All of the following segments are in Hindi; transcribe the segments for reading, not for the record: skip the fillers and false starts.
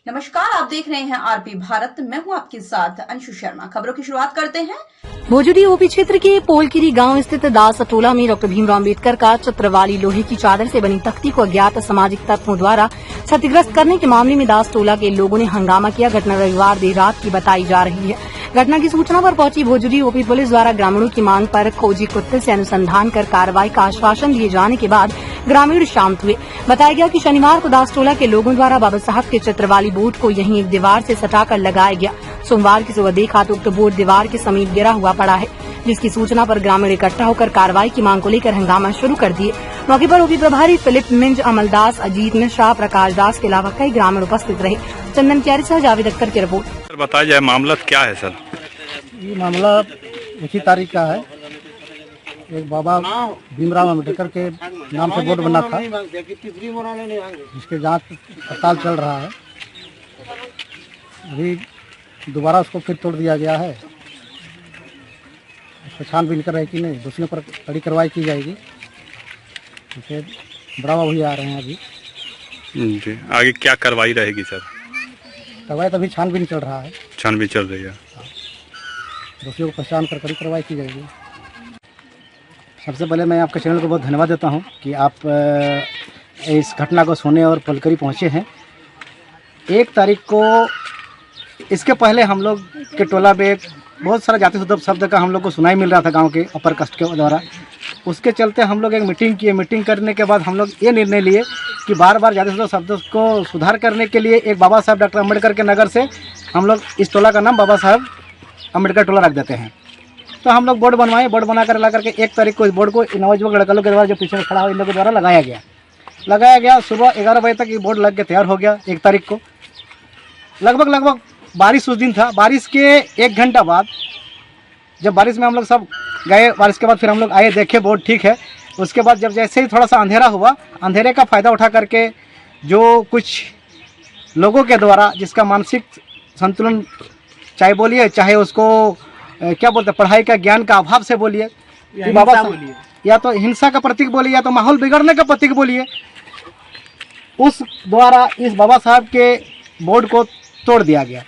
नमस्कार, आप देख रहे हैं आरपी भारत। मैं हूं आपके साथ अंशु शर्मा। खबरों की शुरुआत करते हैं। भोजपुरी ओपी क्षेत्र के पोलकिरी गांव स्थित दास टोला में डॉक्टर भीमराव अम्बेडकर का चित्र वाली लोहे की चादर से बनी तख्ती को अज्ञात सामाजिक तत्वों द्वारा क्षतिग्रस्त करने के मामले में दास टोला के लोगों ने हंगामा किया। घटना रविवार देर रात की बताई जा रही है। घटना की सूचना पर पहुंची भोजपुरी ओपी पुलिस द्वारा ग्रामीणों की मांग पर खोजी कुत्ते से अनुसंधान कर कार्रवाई का आश्वासन दिए जाने के बाद ग्रामीण शांत हुए। बताया गया कि शनिवार को दास टोला के लोगों द्वारा बाबा साहब के चित्र वाली बोर्ड को यहीं एक दीवार से सटाकर लगाया गया। सोमवार की सुबह देखा तो उक्त बोर्ड दीवार के समीप गिरा हुआ पड़ा है, जिसकी सूचना पर ग्रामीण इकट्ठा होकर कार्रवाई की मांग को लेकर हंगामा शुरू कर दिए। मौके पर ओपी प्रभारी फिलिप मिंज, अमलदास, अजीत मिश्रा, प्रकाश दास के अलावा कई ग्रामीण उपस्थित रहे। चंदन क्यारी से जावेद अख्तर की रिपोर्ट। सर बताया जाए मामला क्या है सर? ये मामला 1 तारीख का है। एक बाबा भीमराव अम्बेडकर के नाम से बोर्ड बना था, जिसके जांच पड़ताल चल रहा है। अभी दोबारा उसको फिर तोड़ दिया गया है। उसको छानबीन कर रहे कि नहीं, दोषियों पर कड़ी कार्रवाई की जाएगी। फिर बड़ा बाबू आ रहे हैं अभी जी। आगे क्या कार्रवाई रहेगी सर? कार्रवाई तो अभी छानबीन चल रहा है। छानबीन चल रही है। दोषियों को पहचान कर कड़ी कार्रवाई की जाएगी। सबसे पहले मैं आपके चैनल को बहुत धन्यवाद देता हूं कि आप इस घटना को सुनने और पोलकरी पहुंचे हैं। 1 तारीख को इसके पहले हम लोग के टोला में बहुत सारा जाति शब्द का हम लोग को सुनाई मिल रहा था गांव के अपर कास्ट के द्वारा। उसके चलते हम लोग एक मीटिंग किए। मीटिंग करने के बाद हम लोग ये निर्णय लिए कि बार बार जाति शब्द को सुधार करने के लिए एक बाबा साहब डॉक्टर अम्बेडकर के नगर से हम लोग इस टोला का नाम बाबा साहब अम्बेडकर टोला रख देते हैं। तो हम लोग बोर्ड बनवाए। बोर्ड बना कर ला करके 1 तारीख को इस बोर्ड को नौजवान लड़का लोग के द्वारा जो पीछे में खड़ा हो इन लोगों के द्वारा लगाया गया। सुबह 11 बजे तक ये बोर्ड लग के तैयार हो गया। 1 तारीख को लगभग बारिश उस दिन था। बारिश के 1 घंटा बाद जब बारिश में हम लोग सब गए, बारिश के बाद फिर हम लोग आए, देखे बोर्ड ठीक है। उसके बाद जब जैसे ही थोड़ा सा अंधेरा हुआ, अंधेरे का फ़ायदा उठा करके जो कुछ लोगों के द्वारा जिसका मानसिक संतुलन चाहे बोलिए, चाहे उसको क्या बोलते हैं, पढ़ाई का ज्ञान का अभाव से बोलिए, बाबा बोलिए, या तो हिंसा का प्रतीक बोलिए, या तो माहौल बिगड़ने का प्रतीक बोलिए, उस द्वारा इस बाबा साहब के बोर्ड को तोड़ दिया गया।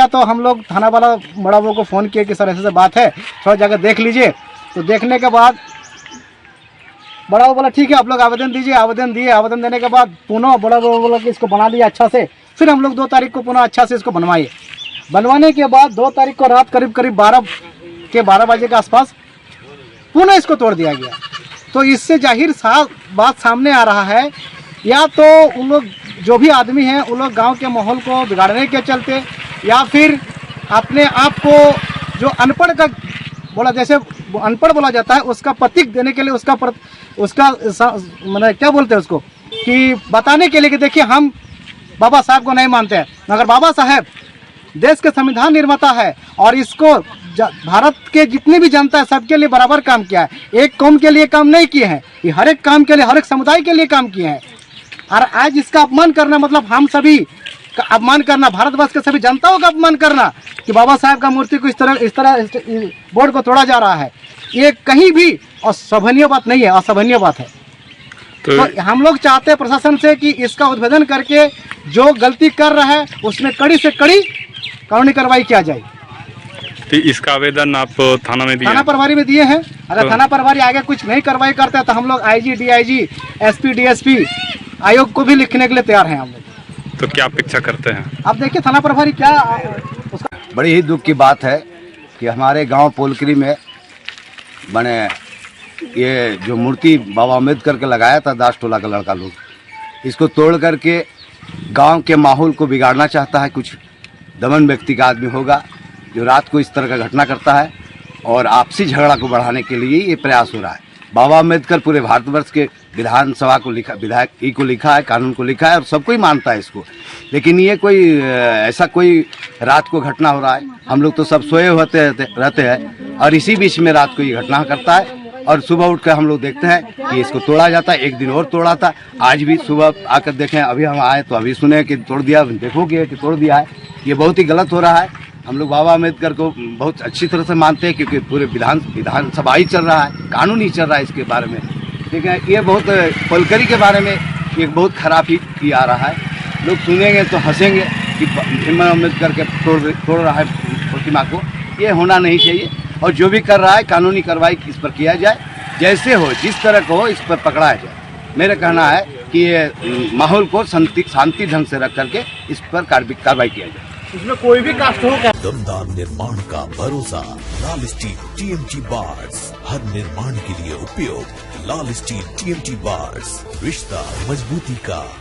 तो हम लोग थाना वाला बड़ा बाबू को फ़ोन किए कि सर ऐसे बात है, थोड़ा जाकर देख लीजिए। तो देखने के बाद बड़ा बाबू बोला ठीक है, आप लोग आवेदन दीजिए। आवेदन दिए। आवेदन देने के बाद पुनः बड़ा बाबू बोला कि इसको बना लिया अच्छा से। फिर हम लोग 2 तारीख को पुनः अच्छा से इसको बनवाए। बनवाने के बाद 2 तारीख को रात करीब 12 बजे के आसपास पुनः इसको तोड़ दिया गया। तो इससे जाहिर बात सामने आ रहा है, या तो उन लोग जो भी आदमी हैं उन लोग गांव के माहौल को बिगाड़ने के चलते, या फिर अपने आप को जो अनपढ़ का बोला, जैसे अनपढ़ बोला जाता है, उसका प्रतीक देने के लिए, उसका मतलब क्या बोलते हैं उसको, कि बताने के लिए कि देखिए हम बाबा साहब को नहीं मानते हैं, मगर बाबा साहब देश के संविधान निर्माता है और इसको भारत के जितनी भी जनता है सबके लिए बराबर काम किया है। एक कौम के लिए काम नहीं किए हैं, ये हर एक काम के लिए, हर एक समुदाय के लिए काम किए हैं। और आज इसका अपमान करना मतलब हम सभी का अपमान करना, भारतवर्ष के सभी जनताओं का अपमान करना कि बाबा साहब का मूर्ति को इस तरह बोर्ड को तोड़ा जा रहा है, ये कहीं भी असभनीय बात नहीं है, असभनीय बात है। तो हम लोग चाहते हैं प्रशासन से कि इसका उद्भेदन करके जो गलती कर रहा है उसमें कड़ी से कड़ी कानूनी कार्रवाई किया जाए। तो इसका आवेदन आप थाना में दिए? थाना प्रभारी में दिए हैं। अगर थाना प्रभारी आगे कुछ नहीं कार्रवाई करते हैं तो हम लोग IG, DIG, SP, DSP आयोग को भी लिखने के लिए तैयार हैं हम लोग। तो क्या अपेक्षा करते हैं? आप देखिए थाना प्रभारी क्या उसका। बड़ी ही दुख की बात है कि हमारे गांव पोलकरी में बने ये जो मूर्ति बाबा अम्बेडकर के लगाया था दास टोला का लड़का लोग, इसको तोड़ करके गांव के माहौल को बिगाड़ना चाहता है। कुछ दमन व्यक्ति का आदमी होगा जो रात को इस तरह का घटना करता है और आपसी झगड़ा को बढ़ाने के लिए ये प्रयास हो रहा है। बाबा अम्बेडकर पूरे भारतवर्ष के विधानसभा को लिखा, विधायक को लिखा है, कानून को लिखा है और सबको ही मानता है इसको। लेकिन ये कोई ऐसा कोई रात को घटना हो रहा है, हम लोग तो सब सोए होते रहते हैं और इसी बीच में रात को ये घटना करता है और सुबह उठ कर हम लोग देखते हैं कि इसको तोड़ा जाता है। एक दिन और तोड़ा था, आज भी सुबह आकर देखें, अभी हम आए तो अभी सुने कि तोड़ दिया, देखोगे कि तोड़ दिया है। ये बहुत ही गलत हो रहा है। हम लोग बाबा अम्बेडकर को बहुत अच्छी तरह से मानते हैं क्योंकि पूरे विधानसभा ही चल रहा है, कानून ही चल रहा है इसके बारे में। ठीक है, ये बहुत पोलकरी के बारे में एक बहुत खराब ही किया आ रहा है। लोग सुनेंगे तो हंसेंगे कि भीम अम्बेडकर के तोड़ रहा है प्रतिमा को। ये होना नहीं चाहिए और जो भी कर रहा है कानूनी कार्रवाई इस पर किया जाए, जैसे हो जिस तरह को हो इस पर पकड़ा जाए। मेरा कहना है कि ये माहौल को शांति ढंग से रख करके इस पर कार्रवाई किया जाए। इसमें कोई भी कास्ट हो दमदार निर्माण का भरोसा लाल स्टील TMT बार्स, हर निर्माण के लिए उपयोग लाल स्टील TMT बार्स, रिश्ता मजबूती का।